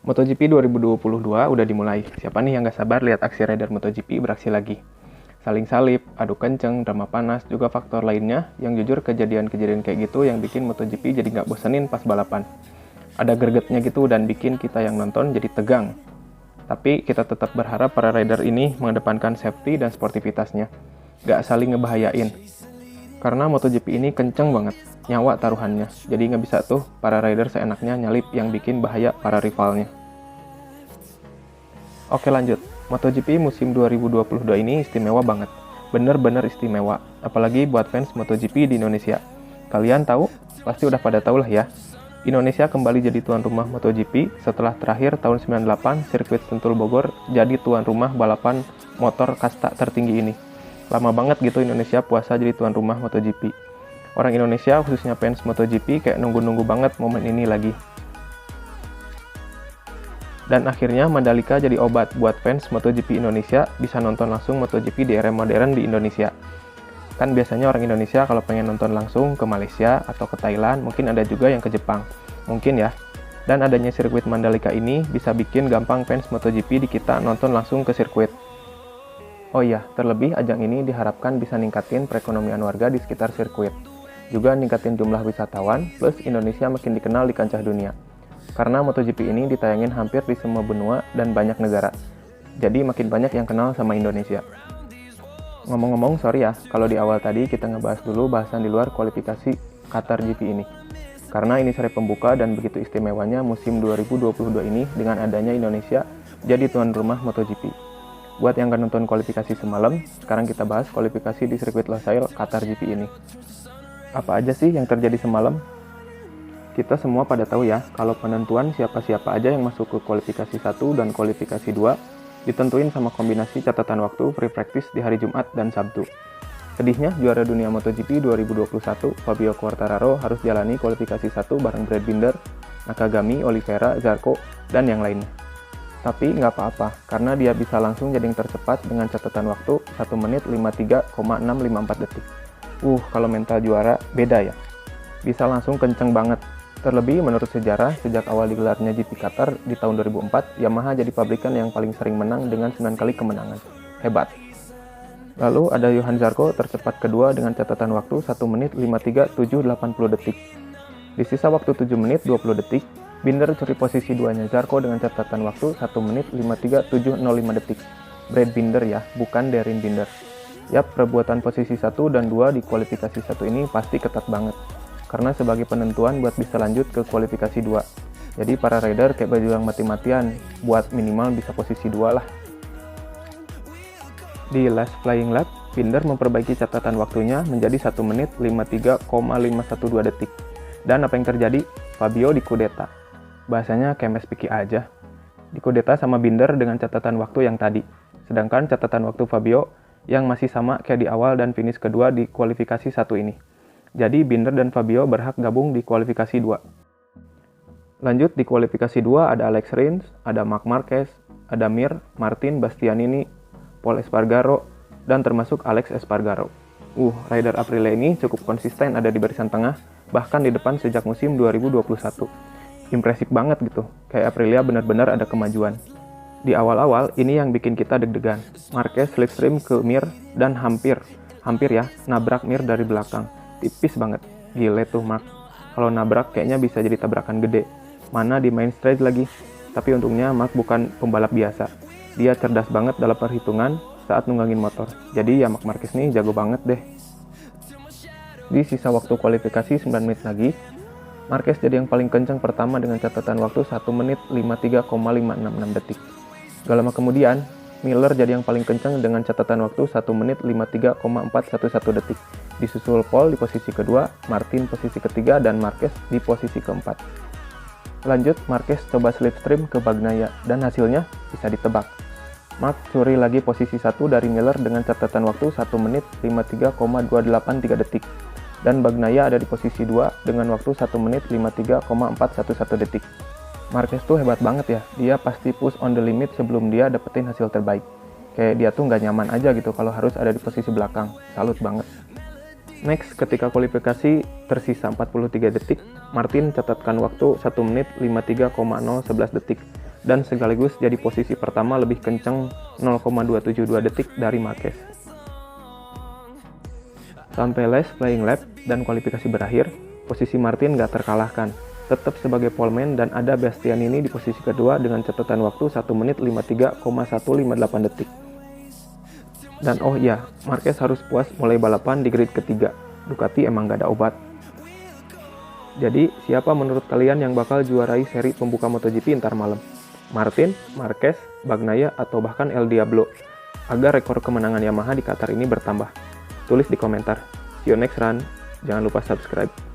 MotoGP 2022 udah dimulai. Siapa nih yang gak sabar lihat aksi rider MotoGP beraksi lagi? Saling salip, adu kenceng, drama panas, juga faktor lainnya yang jujur kejadian-kejadian kayak gitu yang bikin MotoGP jadi gak bosenin pas balapan. Ada gregetnya gitu dan bikin kita yang nonton jadi tegang. Tapi kita tetap berharap para rider ini mengedepankan safety dan sportivitasnya. Gak saling ngebahayain. Karena MotoGP ini kenceng banget, nyawa taruhannya. Jadi nggak bisa tuh para rider seenaknya nyalip yang bikin bahaya para rivalnya. Oke lanjut, MotoGP musim 2022 ini istimewa banget. Bener-bener istimewa, apalagi buat fans MotoGP di Indonesia. Kalian tahu? Pasti udah pada tahu lah ya. Indonesia kembali jadi tuan rumah MotoGP setelah terakhir tahun 98 sirkuit Sentul Bogor jadi tuan rumah balapan motor kasta tertinggi ini. Lama banget gitu Indonesia puasa jadi tuan rumah MotoGP. Orang Indonesia khususnya fans MotoGP kayak nunggu-nunggu banget momen ini lagi. Dan akhirnya Mandalika jadi obat buat fans MotoGP Indonesia bisa nonton langsung MotoGP di era modern di Indonesia. Kan biasanya orang Indonesia kalau pengen nonton langsung ke Malaysia atau ke Thailand, mungkin ada juga yang ke Jepang. Mungkin ya. Dan adanya sirkuit Mandalika ini bisa bikin gampang fans MotoGP di kita nonton langsung ke sirkuit. Oh iya, terlebih ajang ini diharapkan bisa ningkatin perekonomian warga di sekitar sirkuit. Juga ningkatin jumlah wisatawan, plus Indonesia makin dikenal di kancah dunia. Karena MotoGP ini ditayangin hampir di semua benua dan banyak negara. Jadi makin banyak yang kenal sama Indonesia. Ngomong-ngomong, sorry ya, kalau di awal tadi kita ngebahas dulu bahasan di luar kualifikasi Qatar GP ini. Karena ini seri pembuka dan begitu istimewanya musim 2022 ini dengan adanya Indonesia jadi tuan rumah MotoGP. Buat yang gak nonton kualifikasi semalam, sekarang kita bahas kualifikasi di sirkuit Losail Qatar GP ini. Apa aja sih yang terjadi semalam? Kita semua pada tahu ya, kalau penentuan siapa-siapa aja yang masuk ke kualifikasi 1 dan kualifikasi 2 ditentuin sama kombinasi catatan waktu free practice di hari Jumat dan Sabtu. Sedihnya, juara dunia MotoGP 2021, Fabio Quartararo harus jalani kualifikasi 1 bareng Brad Binder, Nakagami, Oliveira, Zarco, dan yang lainnya. Tapi nggak apa-apa, karena dia bisa langsung jadi yang tercepat dengan catatan waktu 1 menit 53,654 detik. Kalau mental juara, beda ya. Bisa langsung kenceng banget. Terlebih menurut sejarah, sejak awal digelarnya GP Qatar di tahun 2004, Yamaha jadi pabrikan yang paling sering menang dengan 9 kali kemenangan. Hebat. Lalu ada Johan Zarco tercepat kedua dengan catatan waktu 1 menit 53,780 detik. Di sisa waktu 7 menit 20 detik, Binder curi posisi 2-nya Zarco dengan catatan waktu 1 menit 53,705 detik. Brad Binder ya, bukan Darren Binder. Yap, perebutan posisi 1 dan 2 di kualifikasi 1 ini pasti ketat banget. Karena sebagai penentuan buat bisa lanjut ke kualifikasi 2. Jadi para rider kayak berjuang mati-matian buat minimal bisa posisi 2 lah. Di last flying lap, Binder memperbaiki catatan waktunya menjadi 1 menit 53,512 detik. Dan apa yang terjadi? Fabio dikudeta. Bahasanya kayak Mas Piki aja. Dikudeta sama Binder dengan catatan waktu yang tadi. Sedangkan catatan waktu Fabio yang masih sama kayak di awal dan finish kedua di kualifikasi 1 ini. Jadi Binder dan Fabio berhak gabung di kualifikasi 2. Lanjut di kualifikasi 2 ada Alex Rins, ada Marc Marquez, ada Mir, Martin, Bastianini, Pol Espargaro, dan termasuk Alex Espargaro. Rider Aprilia ini cukup konsisten ada di barisan tengah, bahkan di depan sejak musim 2021. Impresif banget gitu, kayak Aprilia benar-benar ada kemajuan. Di awal-awal, ini yang bikin kita deg-degan. Marquez slipstream ke Mir dan hampir ya, nabrak Mir dari belakang. Tipis banget, gile tuh Mark. Kalau nabrak kayaknya bisa jadi tabrakan gede. Mana di main straight lagi. Tapi untungnya Mark bukan pembalap biasa. Dia cerdas banget dalam perhitungan saat nunggangin motor. Jadi ya Marc Marquez nih jago banget deh. Di sisa waktu kualifikasi 9 menit lagi, Marquez jadi yang paling kencang pertama dengan catatan waktu 1 menit 53,566 detik. Gak lama kemudian, Miller jadi yang paling kencang dengan catatan waktu 1 menit 53,411 detik. Disusul Paul di posisi kedua, Martin posisi ketiga, dan Marquez di posisi keempat. Lanjut, Marquez coba slipstream ke Bagnaia, dan hasilnya bisa ditebak. Mark curi lagi posisi 1 dari Miller dengan catatan waktu 1 menit 53,283 detik. Dan Bagnaia ada di posisi 2 dengan waktu 1 menit 53,411 detik. Marquez tuh hebat banget ya, dia pasti push on the limit sebelum dia dapetin hasil terbaik. Kayak dia tuh nggak nyaman aja gitu kalau harus ada di posisi belakang, salut banget. Next, ketika kualifikasi tersisa 43 detik, Martin catatkan waktu 1 menit 53,011 detik. dan sekaligus jadi posisi pertama lebih kencang 0,272 detik dari Marquez. Sampai last playing lap dan kualifikasi berakhir, posisi Martin gak terkalahkan, tetap sebagai poleman dan ada Bastianini di posisi kedua dengan catatan waktu 1 menit 53,158 detik. Dan oh iya, Marquez harus puas mulai balapan di grid ketiga, Ducati emang gak ada obat. Jadi, siapa menurut kalian yang bakal juarai seri pembuka MotoGP ntar malam? Martin, Marquez, Bagnaia, atau bahkan El Diablo, agar rekor kemenangan Yamaha di Qatar ini bertambah? Tulis di komentar. See you next run. Jangan lupa subscribe.